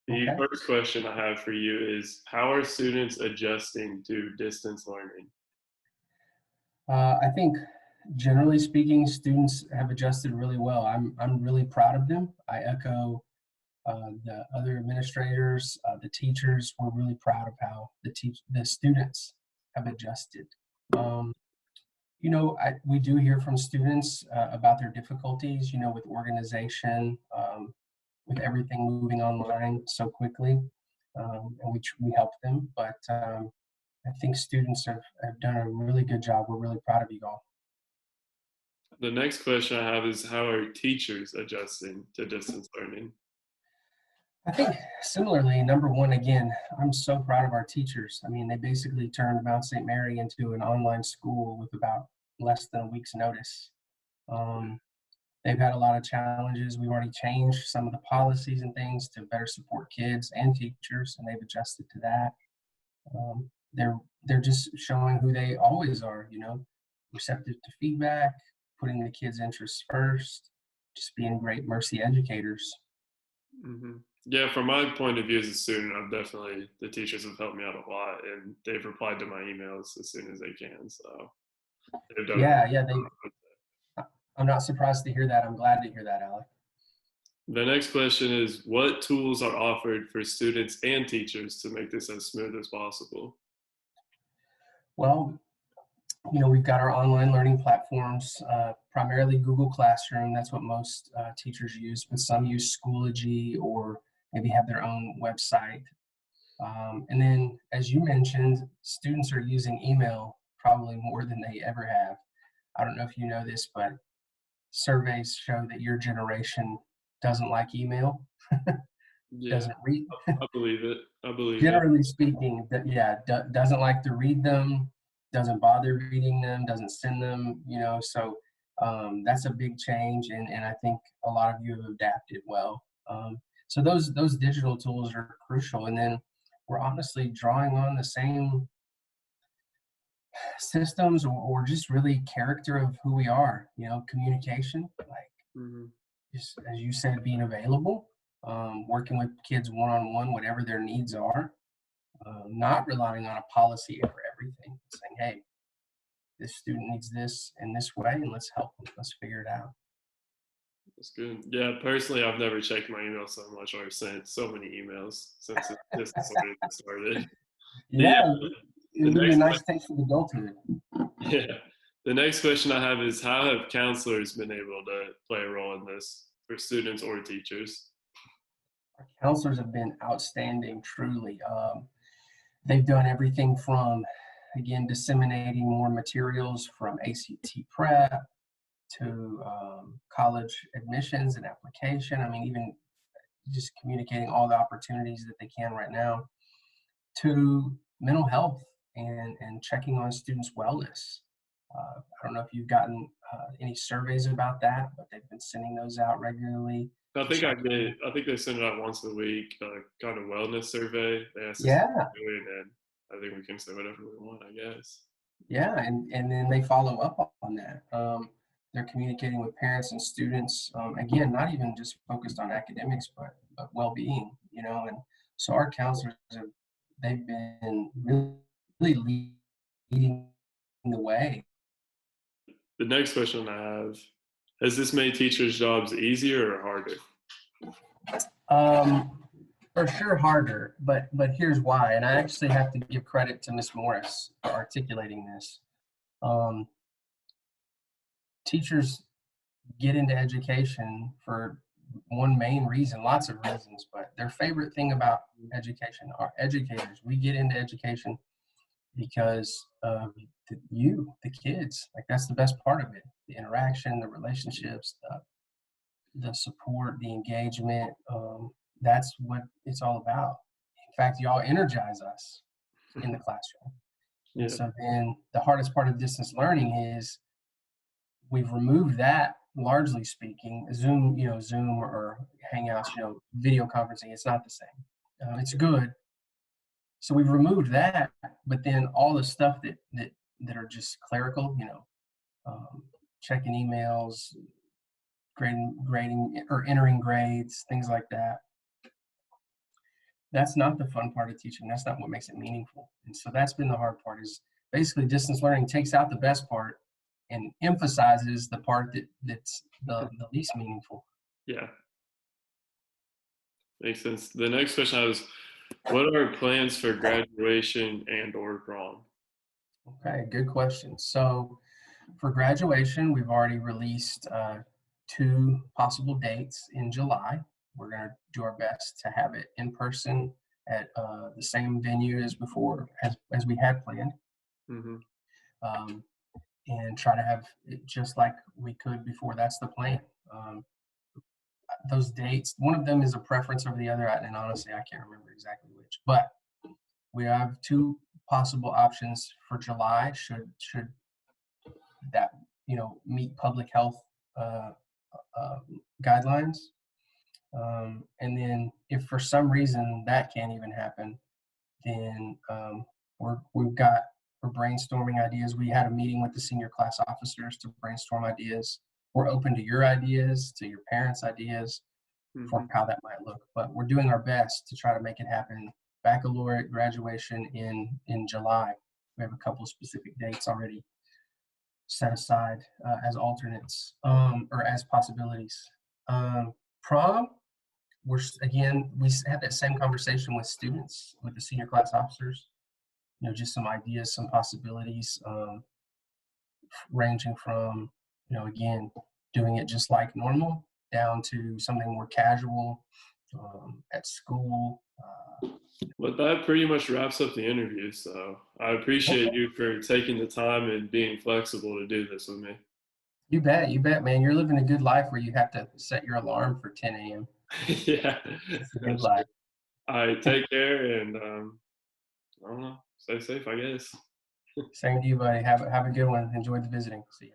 The Okay. first question I have for you is how are students adjusting to distance learning? I think generally speaking, students have adjusted really well. I'm really proud of them. I echo the other administrators, the teachers. We're really proud of how the students have adjusted. Um, we do hear from students about their difficulties. With organization, with everything moving online so quickly, and we help them. But I think students have done a really good job. We're really proud of you all. The next question I have is how are teachers adjusting to distance learning? I think similarly, number one, again, I'm so proud of our teachers. I mean, they basically turned Mount St. Mary into an online school with about less than a week's notice. Um, they've had a lot of challenges. We've already changed some of the policies and things to better support kids and teachers, and they've adjusted to that. They're just showing who they always are, receptive to feedback, putting the kids' interests first, just being great mercy educators. hmm Yeah, from my point of view as a student, I've definitely the teachers have helped me out a lot, and they've replied to my emails as soon as they can. So they've done a Yeah, really yeah, good job. I'm not surprised to hear that. I'm glad to hear that, Alec. The next question is what tools are offered for students and teachers to make this as smooth as possible? Well, we've got our online learning platforms, primarily Google Classroom. That's what most teachers use, but some use Schoology or maybe have their own website. And then, as you mentioned, students are using email probably more than they ever have. I don't know if you know this, but surveys show that your generation doesn't like email, Yeah, doesn't read. I believe it. I believe it. Generally speaking, yeah, doesn't like to read them, doesn't bother reading them, doesn't send them, so that's a big change, and I think a lot of you have adapted well. So those digital tools are crucial, and then we're honestly drawing on the same systems or just really character of who we are, communication, like Mhm. just as you said, being available, working with kids one-on-one, whatever their needs are, not relying on a policy for everything, saying, hey, this student needs this in this way, and let's help them. Let's figure it out. That's good. Yeah, personally, I've never checked my email so much or sent so many emails since this learning started. The Yeah, the it'll give you a next nice taste of adulthood. yeah, the next question I have is how have counselors been able to play a role in this for students or teachers? Our counselors have been outstanding, truly. They've done everything from, again, disseminating more materials from ACT prep to college admissions and application. I mean, even just communicating all the opportunities that they can right now to mental health and checking on students' wellness. I don't know if you've gotten any surveys about that, but they've been sending those out regularly I to think I check did. in. I think they send it out once a week, kind of wellness survey. They ask us Yeah, to do it, and I think we can say whatever we want. I guess. yeah, and then they follow up on that. They're communicating with parents and students. Again, not even just focused on academics, but well-being. And so our counselors have they've been really leading the way. The next question I have: has this made teachers' jobs easier or harder? Um, for sure harder, but here's why. And I actually have to give credit to Miss Morris for articulating this. Um, Teachers get into education for one main reason, lots of reasons, but their favorite thing about education are educators. We get into education because of the kids. Like that's the best part of it. The interaction, the relationships, the support, the engagement. That's what it's all about. In fact, y'all energize us in the classroom. And Yeah. so then the hardest part of distance learning is we've removed that, largely speaking. Zoom or Hangouts, video conferencing, it's not the same. It's good. So we've removed that, but then all the stuff that are just clerical, checking emails, grading or entering grades, things like that. That's not the fun part of teaching. That's not what makes it meaningful. And so that's been the hard part is basically distance learning takes out the best part and emphasizes the part that's the least meaningful. Yeah, makes sense. The next question I was, what are plans for graduation and or prom? Okay, good question. So for graduation, we've already released two possible dates in July. We're going to do our best to have it in person at the same venue as before, as we had planned, Hmm. um, and try to have it just like we could before. That's the plan. Um, those dates, one of them is a preference over the other, and honestly, I can't remember exactly which, but we have two possible options for July. Should that meet public health uh, uh, guidelines. And then if for some reason that can't even happen, then we're brainstorming ideas. We had a meeting with the senior class officers to brainstorm ideas. We're open to your ideas, to your parents' ideas for Hmm. how that might look. But we're doing our best to try to make it happen. Baccalaureate graduation in July. We have a couple of specific dates already set aside as alternates or as possibilities. Prom, again, we had that same conversation with students, with the senior class officers. Just some ideas, some possibilities, ranging from, again, doing it just like normal down to something more casual at school. But that pretty much wraps up the interview. So I appreciate Okay, you for taking the time and being flexible to do this with me. you bet, man. You're living a good life where you have to set your alarm for 10 a.m. Yeah, It's a good that's true. life. All right, take care and I don't know, stay safe, I guess. Same to you, buddy. Have a good one. Enjoy the visiting. See you.